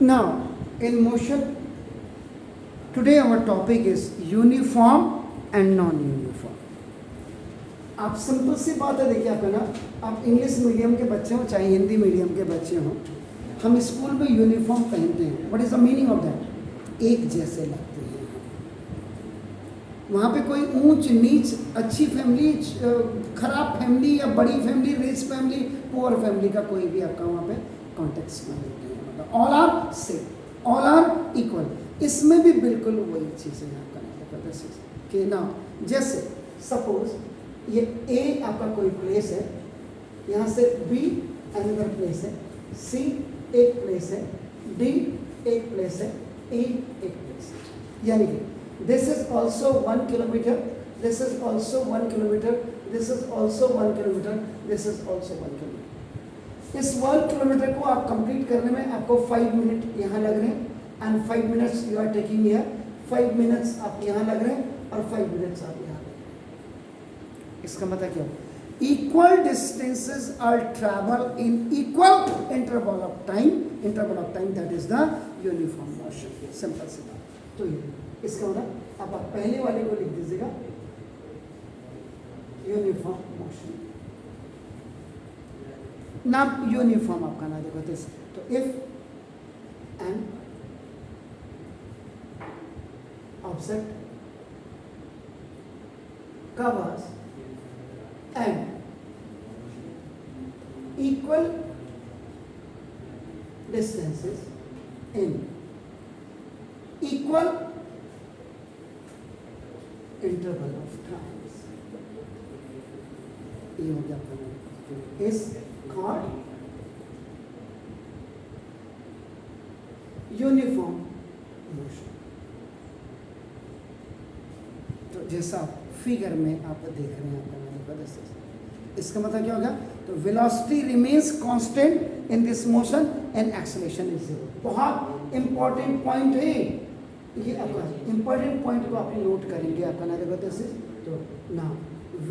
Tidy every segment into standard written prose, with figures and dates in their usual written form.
Now, in motion, today our topic is uniform and non-uniform. आप simple सी बात है, देखिए आपका ना, आप इंग्लिश मीडियम के बच्चे हो चाहे हिंदी मीडियम के बच्चे हो, हम स्कूल में यूनिफॉर्म पहनते हैं. What is the meaning of that? एक जैसे लगते हैं. वहाँ पे कोई ऊंच नीच, अच्छी फैमिली, खराब फैमिली या बड़ी family, rich family, poor family का कोई भी आपका वहाँ पे कॉन्टेक्स्ट में नहीं है. मतलब all are same, all are equal. इसमें भी बिल्कुल वही चीज़ है आपका कि ना, जैसे सपोज ये ए आपका कोई प्लेस है, यहाँ से बी अनदर प्लेस है, सी एक प्लेस है, डी एक प्लेस है, ई एक प्लेस है. यानी कि this is also 1 kilometre, this is also 1 kilometre, this is also 1 kilometre, this is also 1 kilometre. इस 1 किलोमीटर को आप कंप्लीट करने में आपको 5 मिनट यहाँ लग रहे हैं, and 5 minutes you are taking here, 5 minutes आप यहाँ लग रहे हैं और 5 मिनट्स आप यहाँ लग रहे हैं. इसका मतलब क्या? Equal distances are travel in equal interval of time. Interval of time, that is the uniform motion. Simple सी बात. तो ये इसका मतलब अब आप पहले वाले को लिख दीजिएगा, यूनिफॉर्म मोशन. ना यूनिफॉर्म आपका ना देखो दिस. तो if an object covers and equal distances in equal interval of times, ये हो गया आपका, is called uniform motion. तो जैसा फिगर में आप देख रहे हैं आपका, इसका मतलब क्या होगा? तो velocity remains constant in this motion and acceleration is zero. बहुत इंपॉर्टेंट पॉइंट है ये आपका. इंपॉर्टेंट पॉइंट को आप नोट करेंगे आपका ना देखो दिस. तो ना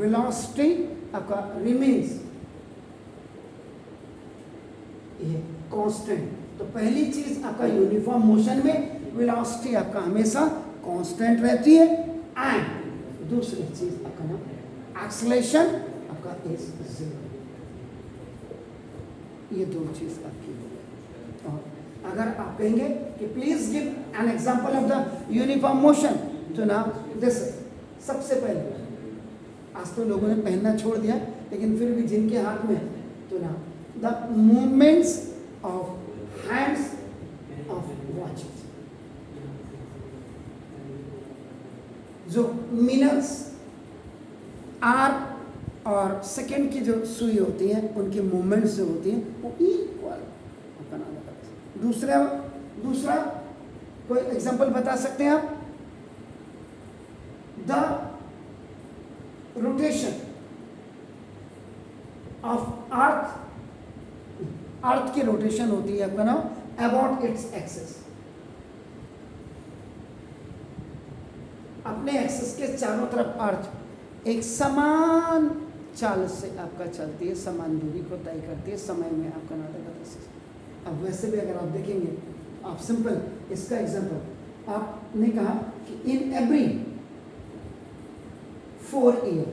वेलोसिटी आपका रिमेन्स ये कांस्टेंट. तो पहली चीज आपका यूनिफॉर्म मोशन में वेलोसिटी आपका हमेशा कांस्टेंट रहती है, एंड दूसरी चीज आपका ना एक्सेलरेशन आपका इज जीरो. ये दो चीज आपकी हो गई. और अगर आप कहेंगे कि please give an example of the uniform motion, तो ना दिस. सबसे पहले आज तो लोगों ने पहनना छोड़ दिया, लेकिन फिर भी जिनके हाथ में, तो ना the movements of hands of watches, जो मिनट्स, आर और सेकेंड की जो सुई होती है, उनकी मूवमेंट्स जो होती हैं वो इक्वल बना देता है. दूसरा कोई एग्जांपल बता सकते हैं आप? द रोटेशन ऑफ अर्थ की रोटेशन होती है आपका नाम अबाउट इट्स एक्सिस. अपने एक्सिस के चारों तरफ अर्थ एक समान चाल से आपका चलती है, समान दूरी को तय करती है समय में आपका नाटक का. अब वैसे भी अगर आप देखेंगे, आप सिंपल इसका एग्जांपल आपने कहा कि इन एवरी 4 ईयर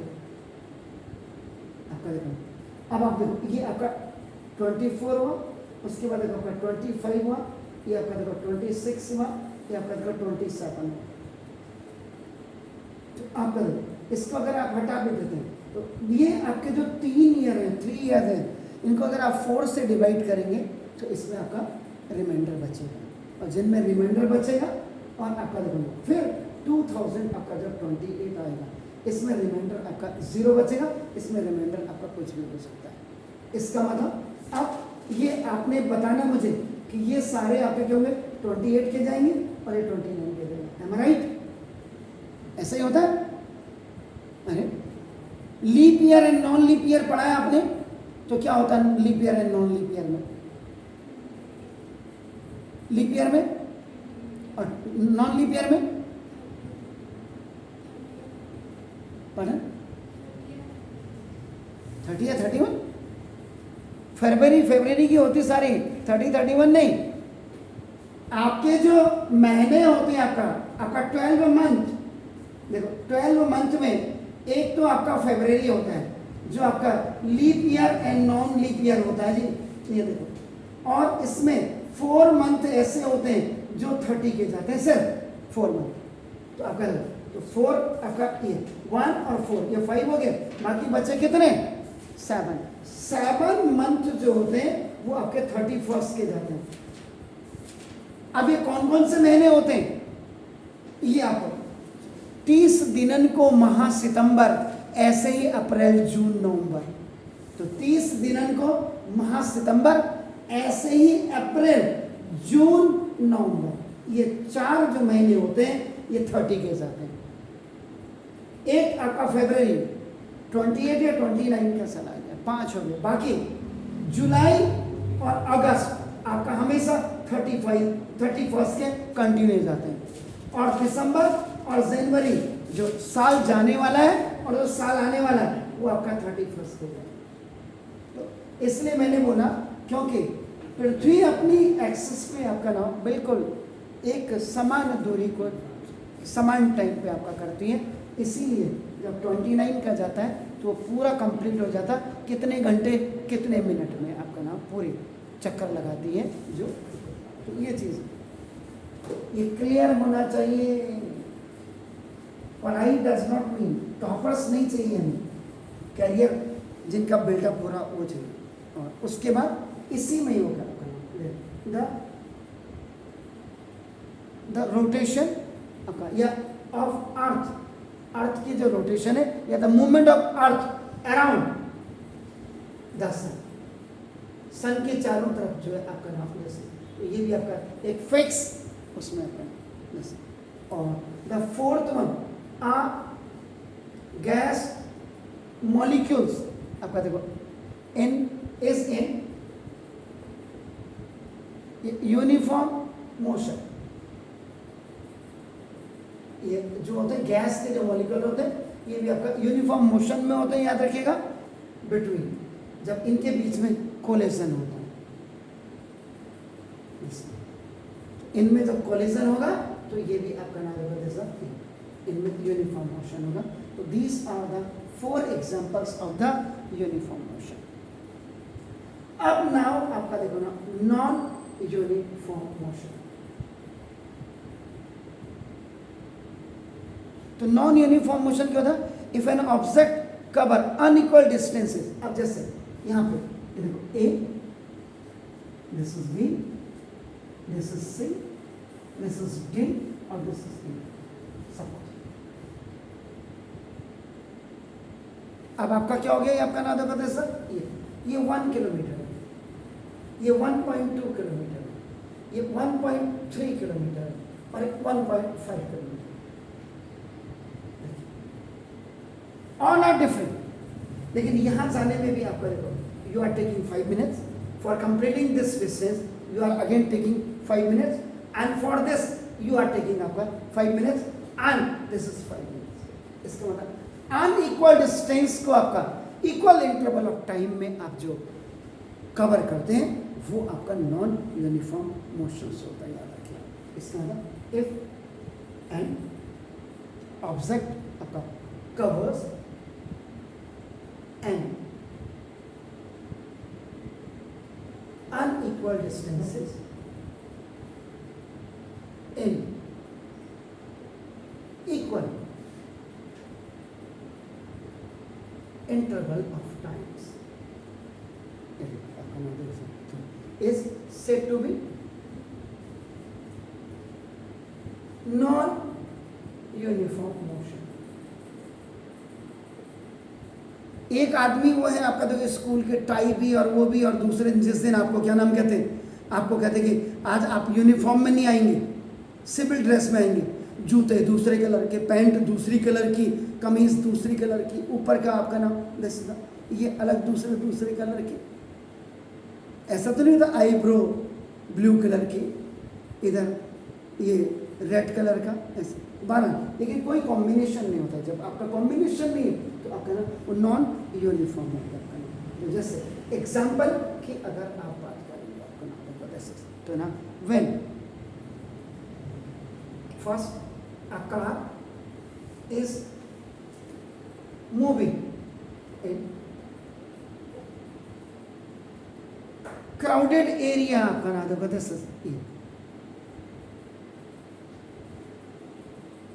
आपका देखो. अब आप देखो ये आपका 24 हुआ, उसके बाद देखो आपका 25 हुआ, ये आपका देखो 26 हुआ, ये आपका देखो 27 हुआ. तो आप करो इसको, अगर आप हटा भी देते हैं तो ये आपके जो 3 ईयर हैं, 3 ईयर हैं, इनको अगर आप 4 से डिवाइड करेंगे तो इसमें आपका रिमाइंडर बचेगा, और जिनमें रिमाइंडर बचेगा और आपका देखो फिर 2000 आपका जब 28 आएगा, इसमें रिमाइंडर आपका 0 बचेगा, इसमें रिमाइंडर आपका कुछ भी हो सकता है. इसका मतलब अब ये आपने बताना मुझे कि ये सारे आपके क्या होंगे, 28 के जाएंगे और ये 29 के जाएंगे. Am I right? ऐसा ही होता है. अरे leap year and non leap year पढ़ा है आपने, तो क्या होता है leap year and non leap year में? लीप ईयर में और नॉन लीप ईयर में पढ़ा 30 या 31? फरवरी की होती सारी, 30 31 नहीं. आपके जो महीने होते हैं आपका 12 मंथ, देखो 12 मंथ में एक तो आपका फरवरी होता है जो आपका leap year and non leap year होता है जी, ये देखो। और इसमें 4 मंथ ऐसे होते हैं जो 30 के जाते हैं, सिर्फ 4 मंथ। तो आपका तो 4 आपका ये 1 और 4 ये 5 हो गए, बाकी बचे कितने 7 मंथ जो होते हैं वो आपके 31 के जाते हैं। अब ये कौन कौन से महीने होते हैं, ये आपको 30 दिनन को माह सितंबर, ऐसे ही अप्रैल जून नवंबर। तो 30 दिनन को माह सितंबर, ऐसे ही अप्रैल जून नवंबर, ये 4 जो महीने होते हैं ये 30 के जाते हैं। एक आपका फरवरी 28 या 29 का चला गया, 5 हो गए। बाकी जुलाई और अगस्त आपका हमेशा 31 के कंटिन्यू जाते हैं। और दिसंबर और जनवरी जो साल जाने वाला है और जो साल आने वाला है वो आपका 31 को जाए। तो इसलिए मैंने बोला क्योंकि पृथ्वी अपनी एक्सिस पे आपका ना बिल्कुल एक समान दूरी को समान टाइम पे आपका करती है, इसीलिए जब 29 का जाता है तो पूरा कंप्लीट हो जाता, कितने घंटे कितने मिनट में आपका ना पूरी चक्कर लगाती है जो। तो ये चीज़ ये क्लियर होना चाहिए। पढ़ाई डज नॉट मीन टॉपर्स नहीं चाहिए हमें, कैरियर जिनका बिल्डअप हो रहा वो चाहिए। और उसके बाद इसी में ही होगा द रोटेशन आपका या ऑफ अर्थ, अर्थ की जो रोटेशन है या the movement of earth around the sun, sun के चारों तरफ जो है आपका नाम जैसे, तो ये भी आपका एक फिक्स उसमें आपका जैसे। और the fourth one a gas molecules आपका देखो इन इज इन यूनिफॉर्म मोशन। ये जो होते हैं गैस के जो मॉलिक्यूल होते हैं ये भी आपका यूनिफॉर्म मोशन में होते हैं, याद रखिएगा, बिटवीन जब इनके बीच में कोलिजन होता है, इनमें जब कोलिजन होगा तो ये भी आपका नाम होगा जैसा इनमें यूनिफॉर्म मोशन होगा। तो these are the 4 examples of the uniform motion. अब नाउ आपका देखो ना नॉन यूनिफॉर्म मोशन। तो नॉन यूनिफॉर्म मोशन क्या होता है, if an object cover unequal distances. अब जैसे यहां पे देखो A, this is B, this is C, this is D और दिस इज ई। सपोज अब आपका क्या हो गया, ये आपका नाम देखो सर, ये 1 किलोमीटर है, ये 1.2 किलोमीटर है, ये 1.3 किलोमीटर है और एक 1.5 किलोमीटर। ऑल आर डिफरेंट, लेकिन यहां जाने में भी आपका देखो you are taking 5 minutes for completing this distance, you are again taking 5 minutes and for this you are taking आपका 5 minutes and this is 5 minutes. इसका मतलब अनइक्वल डिस्टेंस को आपका इक्वल इंटरवल ऑफ टाइम में आप जो कवर करते हैं वो आपका नॉन यूनिफॉर्म मोशन होता है, याद रखिए। इसका मतलब इफ एन ऑब्जेक्ट आपका covers an unequal distances in equal interval of times is said to be non-uniform motion। एक आदमी वो है आपका देखो स्कूल के टाई भी और वो भी, और दूसरे जिस दिन आपको क्या नाम कहते हैं, आपको कहते हैं कि आज आप यूनिफॉर्म में नहीं आएंगे, सिविल ड्रेस में आएंगे, जूते दूसरे कलर के, पैंट दूसरी कलर की, कमीज दूसरी कलर की, ऊपर का आपका नाम ये अलग दूसरे कलर की। ऐसा तो नहीं था आईब्रो ब्लू कलर की, इधर ये रेड कलर का, ऐसे 12, लेकिन कोई कॉम्बिनेशन नहीं होता। जब आपका कॉम्बिनेशन नहीं है तो आपका ना वो नॉन यूनिफॉर्म होता है। तो जैसे एग्जाम्पल कि अगर आप बात करेंगे आपका नाम जैसे तो ना when first a car is moving in crowded area, आपका ना देखो दिस इज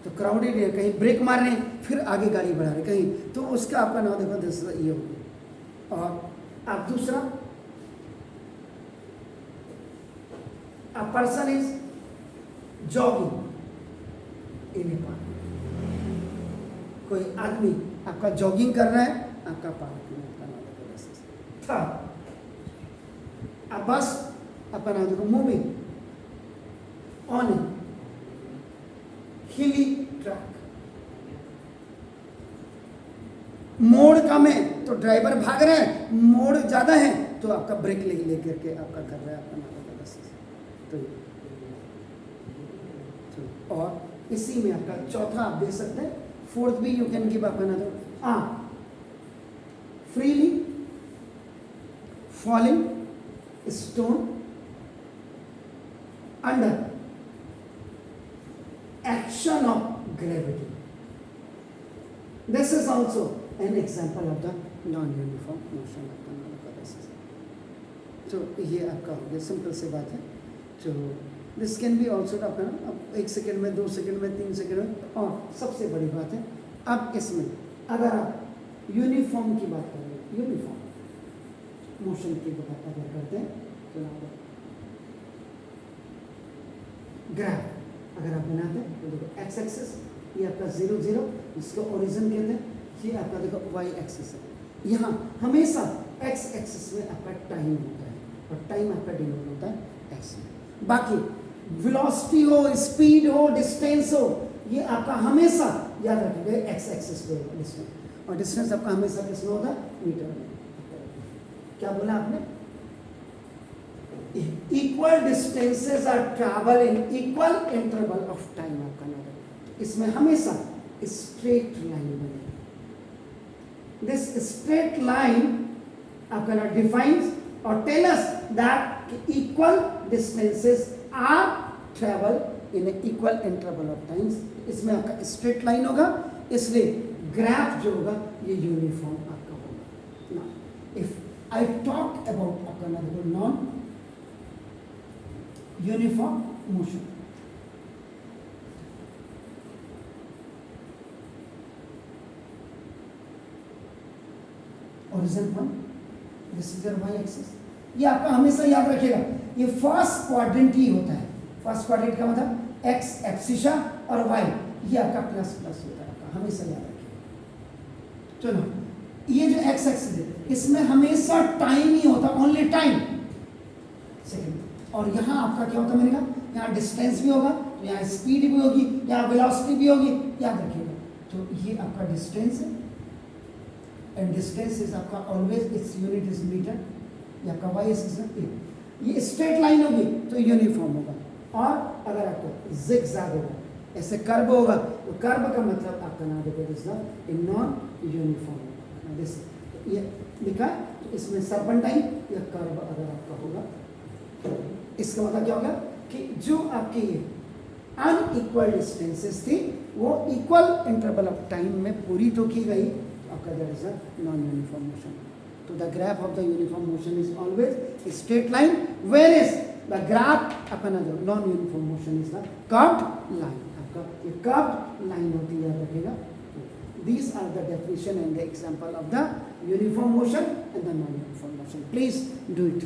तो क्राउडेड एरिया, कहीं ब्रेक मार रहे हैं फिर आगे गाड़ी बढ़ा रहे कहीं, तो उसका आपका नाम देखो दिस ये होगी। और अब दूसरा, a person is jogging in a park, कोई आदमी आपका जॉगिंग कर रहा है आपका पार्क में, आपका नाम देखो दिस इज थर्ड। अब बस आपका नाम देखो मूविंग ऑन ए हिली ट्रैक, मोड़ कम है तो ड्राइवर भाग रहे हैं, मोड़ ज्यादा है तो आपका ब्रेक लेकर के आपका कर रहा है आपका नाम तो और इसी में आपका चौथा आप दे सकते हैं, फोर्थ भी यू कैन गिव आपका नाम freely falling stone under action of gravity. This is also an example of the non-uniform motion of the non-uniform. तो ये आपका हो गया, सिंपल सी बात है। तो दिस कैन बी ऑल्सो आपका ना, अब 1 सेकेंड में, 2 सेकेंड में, 3 सेकेंड में। और सबसे बड़ी बात है, अब इसमें अगर आप यूनिफॉर्म की बात करें, यूनिफॉर्म मोशन की बात अगर करते हैं तो ग्राफ अगर आप बनाते हैं तो देखो एक्स एक्सिस ये आपका 0 0, इसको ओरिजिन कहते हैं, ये आपका देखो वाई एक्सिस है। यहाँ हमेशा एक्स एक्सिस में आपका टाइम होता है और टाइम आपका डिनोट होता है एक्स में। बाकी वेलोसिटी हो, स्पीड हो, डिस्टेंस हो, ये आपका हमेशा याद रखिएगा एक्स एक्सिस पे होगा डिस्टेंस, और डिस्टेंस आपका हमेशा किसमें होता है, मीटर में। क्या बोला आपने, equal distances are travel in equal interval of time आपका नाम है। इसमें हमेशा स्ट्रेट लाइन बनेगी। दिस स्ट्रेट लाइन आपका नाम डिफाइंस और tell us that equal distances are travel in equal interval of times. इसमें आपका स्ट्रेट लाइन होगा, इसलिए ग्राफ जो होगा ये यूनिफॉर्म आपका होगा ना। इफ आई टॉक अबाउट आपका नाम non uniform motion, origin point, this is your y axis। ये आपका हमेशा याद रखिएगा, ये फर्स्ट क्वाड्रेंट ही होता है। फर्स्ट क्वाड्रेंट का मतलब x एब्सिशा और y ये आपका प्लस प्लस होता है आपका, हमेशा याद रखिएगा। चलो ये जो x एक्सिस है इसमें हमेशा टाइम ही होता, ओनली टाइम सेकेंड। और यहाँ आपका क्या होता है, मैंने कहा यहाँ डिस्टेंस भी होगा, तो यहाँ स्पीड भी होगी, यहाँ वेलोसिटी भी होगी, याद रखिएगा। तो ये आपका डिस्टेंस है एंड डिस्टेंस इज आपका always its unit is metre, ये आपका वाई एक्सिस है। ये स्ट्रेट लाइन होगी तो यूनिफॉर्म होगा, और अगर आपका जिगजैग होगा, ऐसे कर्व होगा तो कर्व का मतलब आपका नाम देखो this is non uniform. This ये लिखा है, तो इसमें सर्पेंटाइन या कर्व अगर आपका होगा, इसका मतलब क्या होगा कि जो आपकी अनइक्वल डिस्टेंसेस थी वो इक्वल इंटरवल ऑफ टाइम में पूरी तो की गई, आपका that is a non uniform motion. तो the graph of the uniform motion is always straight line, where is the graph अपना जो non uniform motion is the curved line. आपका ये कर्व्ड लाइन होती है, याद रखिएगा। These are the definition and the example of the uniform motion and the non-uniform motion. Please do it.